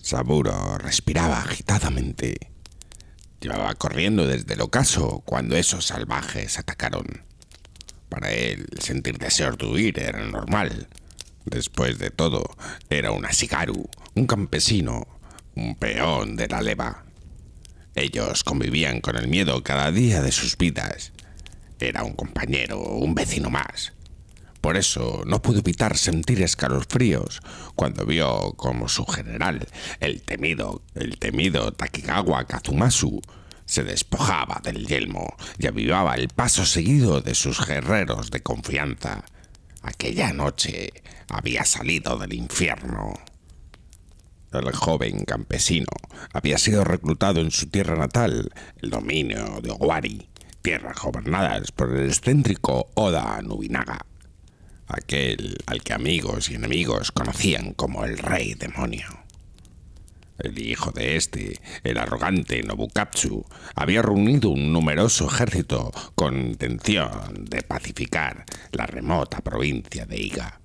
Saburo respiraba agitadamente. Llevaba corriendo desde el ocaso cuando esos salvajes atacaron. Para él, sentir deseos de huir era normal. Después de todo, era un Ashigaru, un campesino, un peón de la leva. Ellos convivían con el miedo cada día de sus vidas. Era un compañero, un vecino más. Por eso no pudo evitar sentir escalofríos cuando vio como su general, el temido Takigawa Kazumasu, se despojaba del yelmo y avivaba el paso seguido de sus guerreros de confianza. Aquella noche había salido del infierno. El joven campesino había sido reclutado en su tierra natal, el dominio de Owari, tierras gobernadas por el excéntrico Oda Nobunaga, aquel al que amigos y enemigos conocían como el Rey Demonio. El hijo de este, el arrogante Nobukatsu, había reunido un numeroso ejército con intención de pacificar la remota provincia de Iga,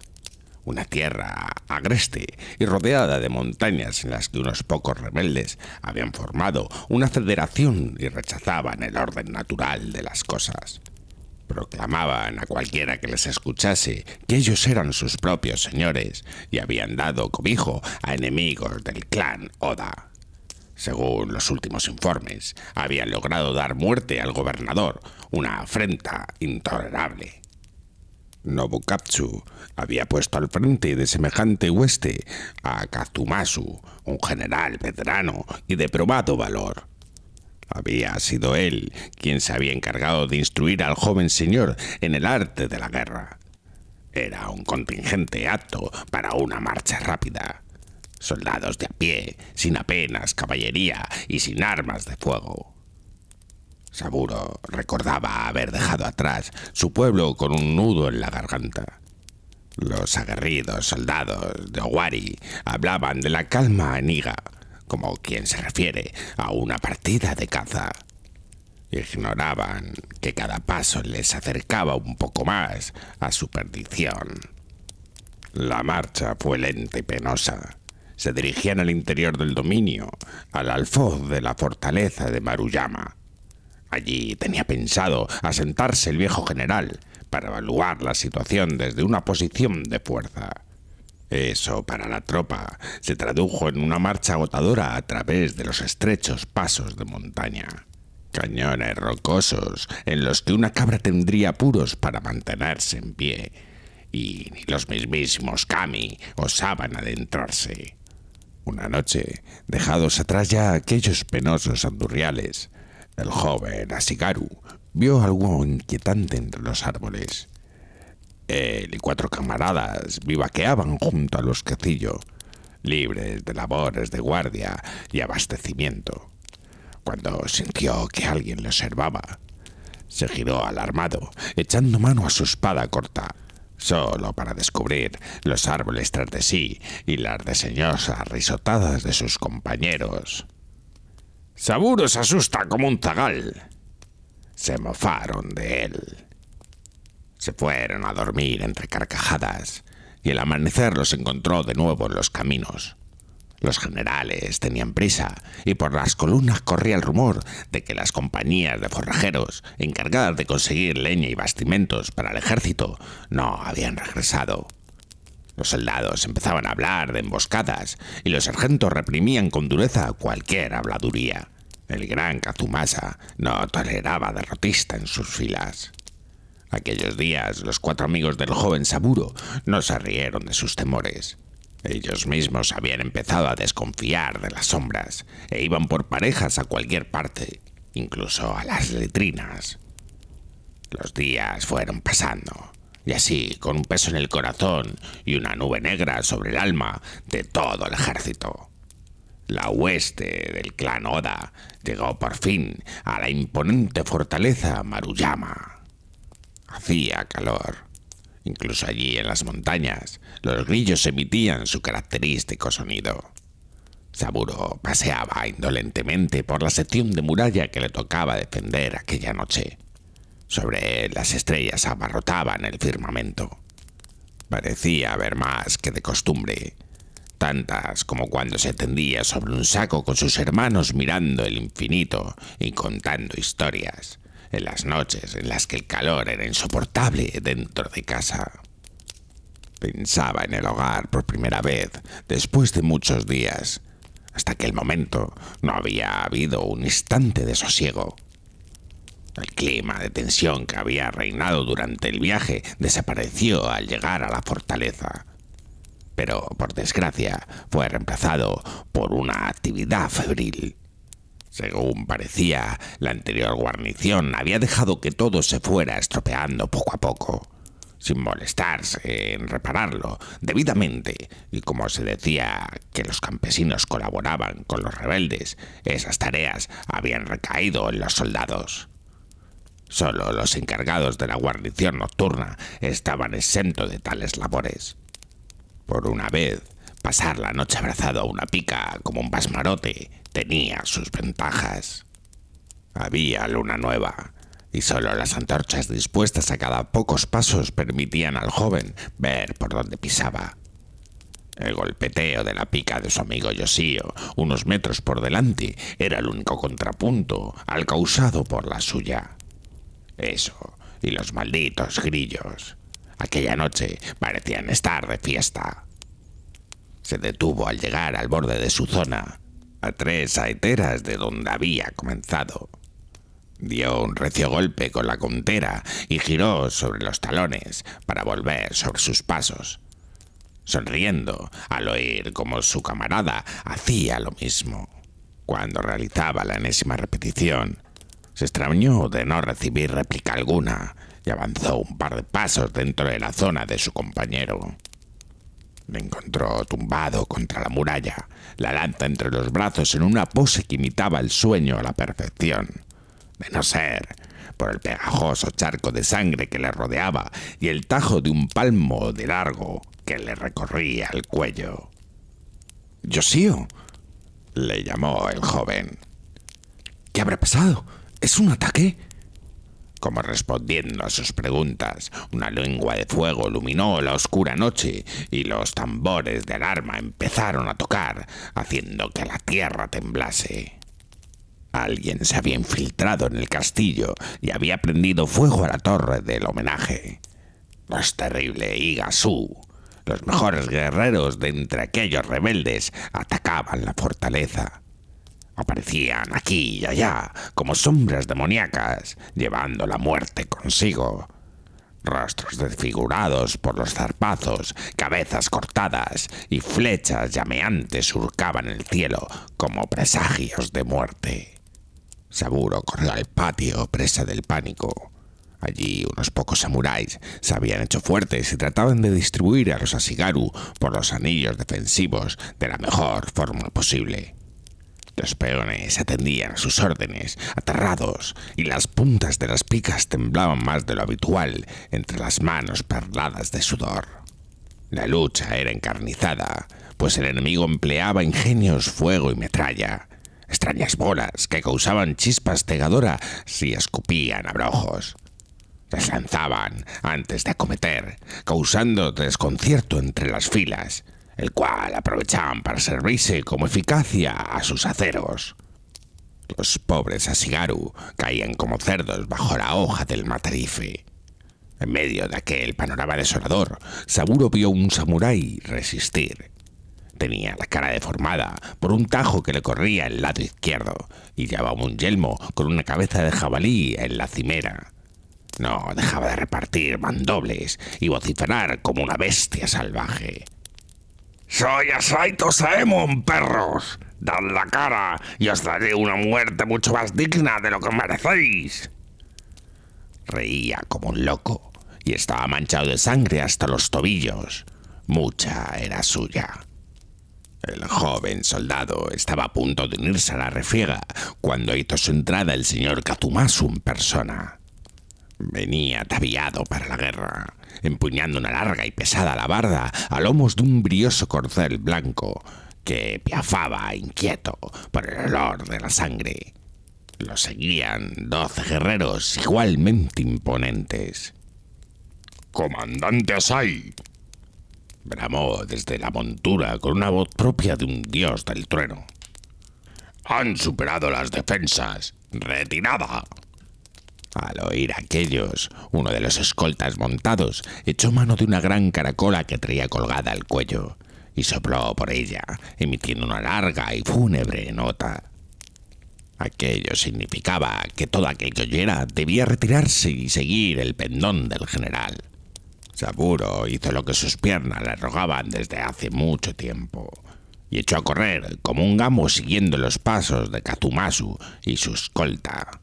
una tierra agreste y rodeada de montañas en las que unos pocos rebeldes habían formado una federación y rechazaban el orden natural de las cosas. Proclamaban a cualquiera que les escuchase que ellos eran sus propios señores y habían dado cobijo a enemigos del clan Oda. Según los últimos informes, habían logrado dar muerte al gobernador, una afrenta intolerable. Nobukatsu había puesto al frente de semejante hueste a Kazumasu, un general veterano y de probado valor. Había sido él quien se había encargado de instruir al joven señor en el arte de la guerra. Era un contingente apto para una marcha rápida. Soldados de a pie, sin apenas caballería y sin armas de fuego. Saburo recordaba haber dejado atrás su pueblo con un nudo en la garganta. Los aguerridos soldados de Owari hablaban de la calma en Iga, como quien se refiere a una partida de caza. Ignoraban que cada paso les acercaba un poco más a su perdición. La marcha fue lenta y penosa. Se dirigían al interior del dominio, al alfoz de la fortaleza de Maruyama. Allí tenía pensado asentarse el viejo general para evaluar la situación desde una posición de fuerza. Eso para la tropa se tradujo en una marcha agotadora a través de los estrechos pasos de montaña. Cañones rocosos en los que una cabra tendría apuros para mantenerse en pie, y ni los mismísimos kami osaban adentrarse. Una noche, dejados atrás ya aquellos penosos andurriales, el joven Ashigaru vio algo inquietante entre los árboles. Él y 4 camaradas vivaqueaban junto al bosquecillo, libres de labores de guardia y abastecimiento. Cuando sintió que alguien le observaba, se giró alarmado, echando mano a su espada corta, solo para descubrir los árboles tras de sí y las desdeñosas risotadas de sus compañeros. «Saburo se asusta como un zagal», se mofaron de él. Se fueron a dormir entre carcajadas y el amanecer los encontró de nuevo en los caminos. Los generales tenían prisa y por las columnas corría el rumor de que las compañías de forrajeros encargadas de conseguir leña y bastimentos para el ejército no habían regresado. Los soldados empezaban a hablar de emboscadas y los sargentos reprimían con dureza cualquier habladuría. El gran Kazumasa no toleraba derrotista en sus filas. Aquellos días los 4 amigos del joven Saburo no se rieron de sus temores. Ellos mismos habían empezado a desconfiar de las sombras e iban por parejas a cualquier parte, incluso a las letrinas. Los días fueron pasando, y así, con un peso en el corazón y una nube negra sobre el alma de todo el ejército, la hueste del clan Oda llegó por fin a la imponente fortaleza Maruyama. Hacía calor. Incluso allí en las montañas, los grillos emitían su característico sonido. Saburo paseaba indolentemente por la sección de muralla que le tocaba defender aquella noche. Sobre él las estrellas abarrotaban el firmamento. Parecía haber más que de costumbre. tantas como cuando se tendía sobre un saco con sus hermanos mirando el infinito y contando historias, en las noches en las que el calor era insoportable dentro de casa. Pensaba en el hogar por primera vez después de muchos días. Hasta aquel momento no había habido un instante de sosiego. El clima de tensión que había reinado durante el viaje desapareció al llegar a la fortaleza. Pero, por desgracia, fue reemplazado por una actividad febril. Según parecía, la anterior guarnición había dejado que todo se fuera estropeando poco a poco, sin molestarse en repararlo debidamente, y como se decía que los campesinos colaboraban con los rebeldes, esas tareas habían recaído en los soldados. Solo los encargados de la guarnición nocturna estaban exentos de tales labores. Por una vez, pasar la noche abrazado a una pica como un pasmarote tenía sus ventajas. Había luna nueva, y solo las antorchas dispuestas a cada pocos pasos permitían al joven ver por dónde pisaba. El golpeteo de la pica de su amigo Yosío, unos metros por delante, era el único contrapunto al causado por la suya. Eso, y los malditos grillos. Aquella noche parecían estar de fiesta. Se detuvo al llegar al borde de su zona, a 3 saeteras de donde había comenzado. Dio un recio golpe con la contera y giró sobre los talones para volver sobre sus pasos, sonriendo al oír cómo su camarada hacía lo mismo. Cuando realizaba la enésima repetición, se extrañó de no recibir réplica alguna y avanzó un par de pasos dentro de la zona de su compañero. Le encontró tumbado contra la muralla, la lanza entre los brazos en una pose que imitaba el sueño a la perfección, de no ser por el pegajoso charco de sangre que le rodeaba y el tajo de un palmo de largo que le recorría el cuello. «Yosío», le llamó el joven. «¿Qué habrá pasado? ¿Es un ataque?» Como respondiendo a sus preguntas, una lengua de fuego iluminó la oscura noche y los tambores de alarma empezaron a tocar, haciendo que la tierra temblase. Alguien se había infiltrado en el castillo y había prendido fuego a la torre del homenaje. Los terribles Igasú, los mejores guerreros de entre aquellos rebeldes, atacaban la fortaleza. Aparecían aquí y allá como sombras demoníacas, llevando la muerte consigo. Rostros desfigurados por los zarpazos, cabezas cortadas y flechas llameantes surcaban el cielo como presagios de muerte. Saburo corrió al patio, presa del pánico. Allí unos pocos samuráis se habían hecho fuertes y trataban de distribuir a los Ashigaru por los anillos defensivos de la mejor forma posible. Los peones atendían a sus órdenes, aterrados, y las puntas de las picas temblaban más de lo habitual entre las manos perladas de sudor. La lucha era encarnizada, pues el enemigo empleaba ingenios, fuego y metralla, extrañas bolas que causaban chispas cegadoras y escupían abrojos. Las lanzaban antes de acometer, causando desconcierto entre las filas, el cual aprovechaban para servirse como eficacia a sus aceros. Los pobres Ashigaru caían como cerdos bajo la hoja del matarife. En medio de aquel panorama desolador, Saburo vio un samurái resistir. Tenía la cara deformada por un tajo que le corría el lado izquierdo y llevaba un yelmo con una cabeza de jabalí en la cimera. No dejaba de repartir mandobles y vociferar como una bestia salvaje. «Soy Asaito Saemon, perros. Dad la cara y os daré una muerte mucho más digna de lo que merecéis». Reía como un loco y estaba manchado de sangre hasta los tobillos. Mucha era suya. El joven soldado estaba a punto de unirse a la refriega cuando hizo su entrada el señor Kazumasu en persona. Venía ataviado para la guerra, empuñando una larga y pesada alabarda a lomos de un brioso corcel blanco que piafaba inquieto por el olor de la sangre. Lo seguían 12 guerreros igualmente imponentes. «Comandante Asai», Bramó desde la montura con una voz propia de un dios del trueno. «Han superado las defensas. ¡Retirada!». Al oír aquellos, uno de los escoltas montados echó mano de una gran caracola que traía colgada al cuello y sopló por ella, emitiendo una larga y fúnebre nota. Aquello significaba que todo aquel que oyera debía retirarse y seguir el pendón del general. Saburo hizo lo que sus piernas le rogaban desde hace mucho tiempo y echó a correr como un gamo siguiendo los pasos de Kazumasu y su escolta.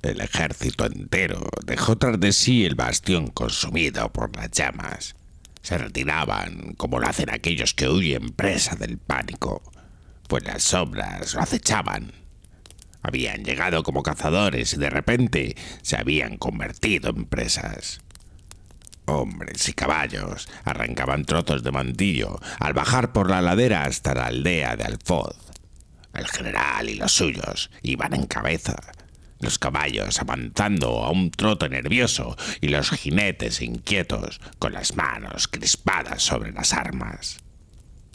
El ejército entero dejó tras de sí el bastión consumido por las llamas. Se retiraban como lo hacen aquellos que huyen presa del pánico, pues las sombras lo acechaban. Habían llegado como cazadores y de repente se habían convertido en presas. Hombres y caballos arrancaban trozos de mantillo al bajar por la ladera hasta la aldea de Alfoz. El general y los suyos iban en cabeza, los caballos avanzando a un trote nervioso y los jinetes inquietos con las manos crispadas sobre las armas.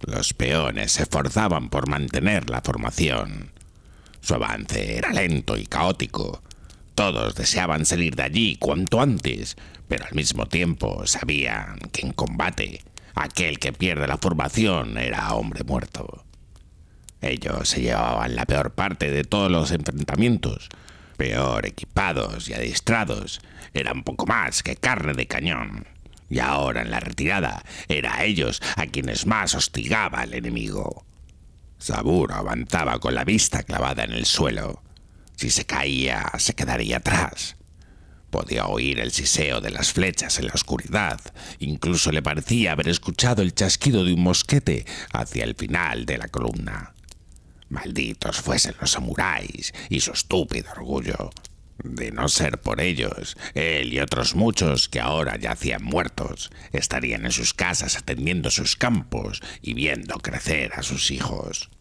Los peones se esforzaban por mantener la formación. Su avance era lento y caótico. Todos deseaban salir de allí cuanto antes, pero al mismo tiempo sabían que en combate aquel que pierde la formación era hombre muerto. Ellos se llevaban la peor parte de todos los enfrentamientos. Peor equipados y adiestrados, eran poco más que carne de cañón. Y ahora en la retirada era a ellos a quienes más hostigaba el enemigo. Saburo avanzaba con la vista clavada en el suelo. Si se caía, se quedaría atrás. Podía oír el siseo de las flechas en la oscuridad. Incluso le parecía haber escuchado el chasquido de un mosquete hacia el final de la columna. Malditos fuesen los samuráis y su estúpido orgullo. De no ser por ellos, él y otros muchos que ahora yacían muertos estarían en sus casas atendiendo sus campos y viendo crecer a sus hijos.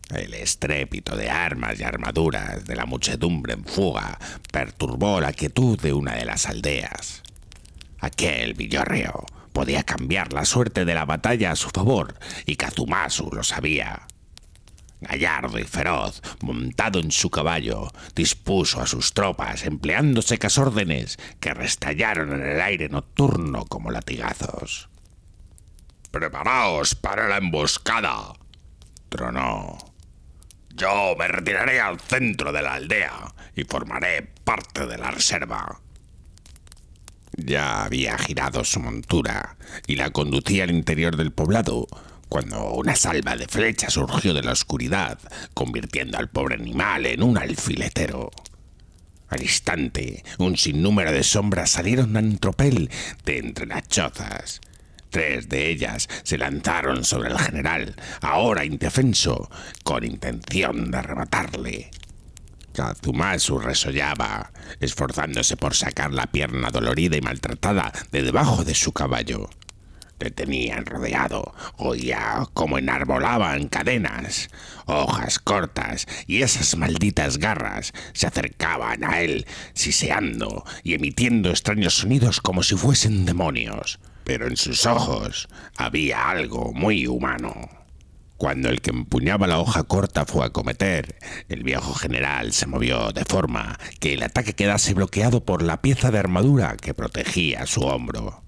El estrépito de armas y armaduras de la muchedumbre en fuga perturbó la quietud de una de las aldeas. Aquel villorreo podía cambiar la suerte de la batalla a su favor y Kazumasu lo sabía. Gallardo y feroz, montado en su caballo, dispuso a sus tropas empleando secas órdenes que restallaron en el aire nocturno como latigazos. «¡Preparaos para la emboscada!», tronó. «Yo me retiraré al centro de la aldea y formaré parte de la reserva». Ya había girado su montura y la conducía al interior del poblado, cuando una salva de flechas surgió de la oscuridad, convirtiendo al pobre animal en un alfiletero. Al instante, un sinnúmero de sombras salieron en tropel de entre las chozas. 3 de ellas se lanzaron sobre el general, ahora indefenso, con intención de rematarle. Kazumasu resollaba, esforzándose por sacar la pierna dolorida y maltratada de debajo de su caballo. Le tenían rodeado, oía cómo enarbolaban cadenas, hojas cortas, y esas malditas garras se acercaban a él, siseando y emitiendo extraños sonidos como si fuesen demonios. Pero en sus ojos había algo muy humano. Cuando el que empuñaba la hoja corta fue a acometer, el viejo general se movió de forma que el ataque quedase bloqueado por la pieza de armadura que protegía su hombro,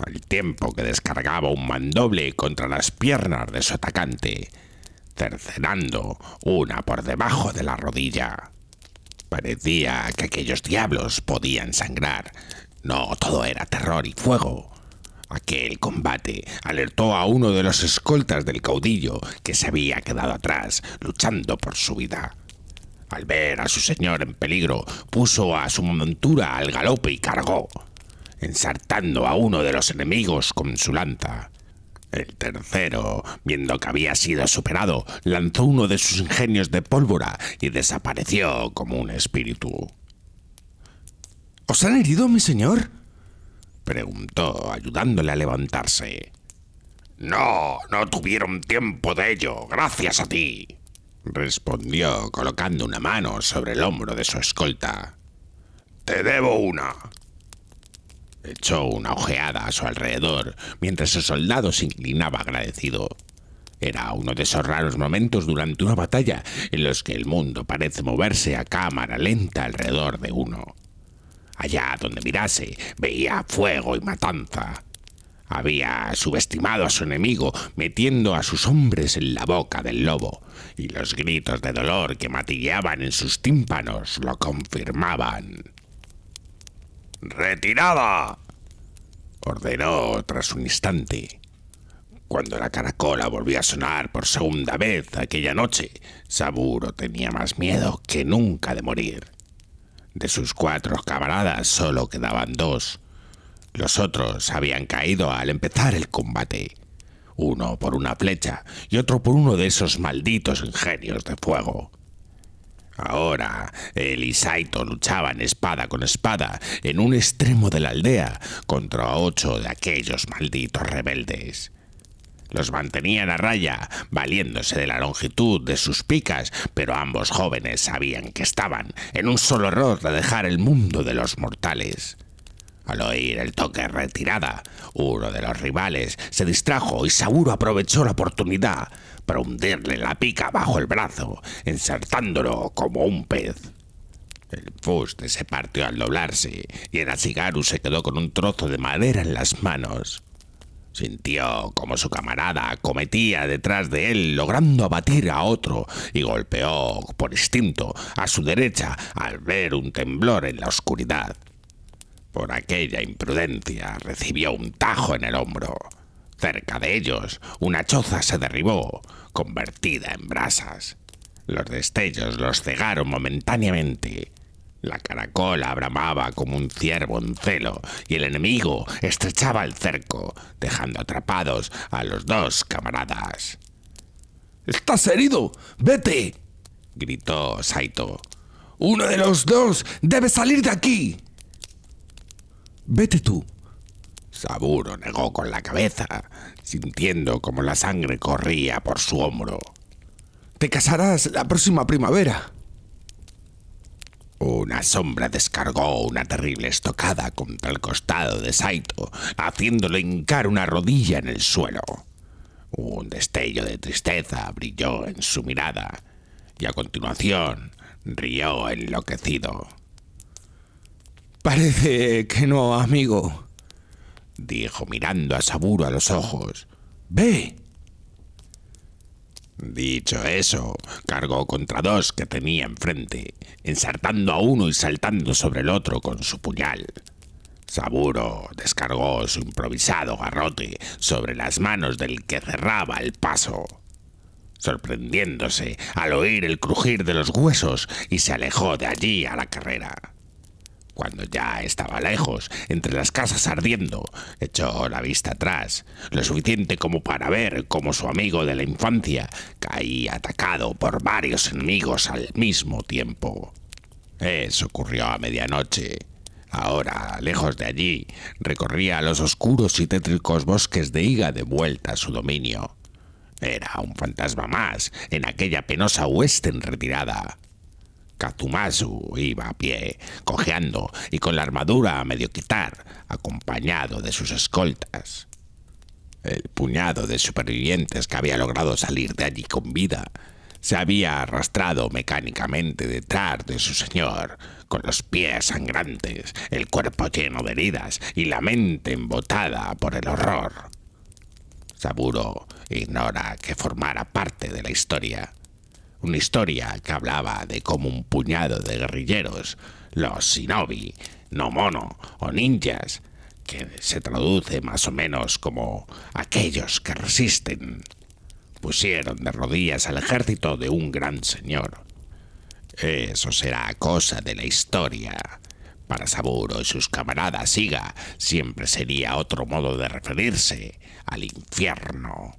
al tiempo que descargaba un mandoble contra las piernas de su atacante, cercenando una por debajo de la rodilla. Parecía que aquellos diablos podían sangrar. No todo era terror y fuego. Aquel combate alertó a uno de los escoltas del caudillo que se había quedado atrás, luchando por su vida. Al ver a su señor en peligro, puso a su montura al galope y cargó, ensartando a uno de los enemigos con su lanza. El tercero, viendo que había sido superado, lanzó uno de sus ingenios de pólvora y desapareció como un espíritu. ¿Os han herido, mi señor?, preguntó, ayudándole a levantarse. «No, no tuvieron tiempo de ello, gracias a ti», respondió, colocando una mano sobre el hombro de su escolta. «Te debo una». Echó una ojeada a su alrededor mientras el soldado se inclinaba agradecido. Era uno de esos raros momentos durante una batalla en los que el mundo parece moverse a cámara lenta alrededor de uno. Allá donde mirase veía fuego y matanza. Había subestimado a su enemigo, metiendo a sus hombres en la boca del lobo, y los gritos de dolor que matilleaban en sus tímpanos lo confirmaban. ¡Retirada!, ordenó tras un instante. Cuando la caracola volvió a sonar por segunda vez aquella noche, Saburo tenía más miedo que nunca de morir. De sus 4 camaradas solo quedaban 2. Los otros habían caído al empezar el combate. Uno por una flecha y otro por uno de esos malditos ingenios de fuego. Ahora, él y Saito luchaban espada con espada en un extremo de la aldea contra 8 de aquellos malditos rebeldes. Los mantenían a raya, valiéndose de la longitud de sus picas, pero ambos jóvenes sabían que estaban en un solo error de dejar el mundo de los mortales. Al oír el toque retirada, uno de los rivales se distrajo y Saburo aprovechó la oportunidad para hundirle la pica bajo el brazo, ensartándolo como un pez. El fuste se partió al doblarse y el Ashigaru se quedó con un trozo de madera en las manos. Sintió como su camarada acometía detrás de él, logrando abatir a otro, y golpeó por instinto a su derecha al ver un temblor en la oscuridad. Por aquella imprudencia recibió un tajo en el hombro. Cerca de ellos, una choza se derribó, convertida en brasas. Los destellos los cegaron momentáneamente. La caracola bramaba como un ciervo en celo y el enemigo estrechaba el cerco, dejando atrapados a los 2 camaradas. ¡Estás herido! ¡Vete!, gritó Saito. ¡Uno de los 2 debe salir de aquí! ¡Vete tú! Saburo negó con la cabeza, sintiendo como la sangre corría por su hombro. ¡Te casarás la próxima primavera! Una sombra descargó una terrible estocada contra el costado de Saito, haciéndole hincar una rodilla en el suelo. Un destello de tristeza brilló en su mirada, y a continuación rió enloquecido. «Parece que no, amigo», dijo mirando a Saburo a los ojos. «Ve». Dicho eso, cargó contra 2 que tenía enfrente, ensartando a uno y saltando sobre el otro con su puñal. Saburo descargó su improvisado garrote sobre las manos del que cerraba el paso, sorprendiéndose al oír el crujir de los huesos, y se alejó de allí a la carrera. Cuando ya estaba lejos, entre las casas ardiendo, echó la vista atrás, lo suficiente como para ver cómo su amigo de la infancia caía atacado por varios enemigos al mismo tiempo. Eso ocurrió a medianoche. Ahora, lejos de allí, recorría los oscuros y tétricos bosques de Iga de vuelta a su dominio. Era un fantasma más en aquella penosa hueste en retirada. Kazumasu iba a pie, cojeando y con la armadura a medio quitar, acompañado de sus escoltas. El puñado de supervivientes que había logrado salir de allí con vida se había arrastrado mecánicamente detrás de su señor, con los pies sangrantes, el cuerpo lleno de heridas y la mente embotada por el horror. Saburo ignora que formara parte de la historia. Una historia que hablaba de cómo un puñado de guerrilleros, los shinobi, no mono o ninjas, que se traduce más o menos como aquellos que resisten, pusieron de rodillas al ejército de un gran señor. Eso será cosa de la historia. Para Saburo y sus camaradas Iga siempre sería otro modo de referirse al infierno.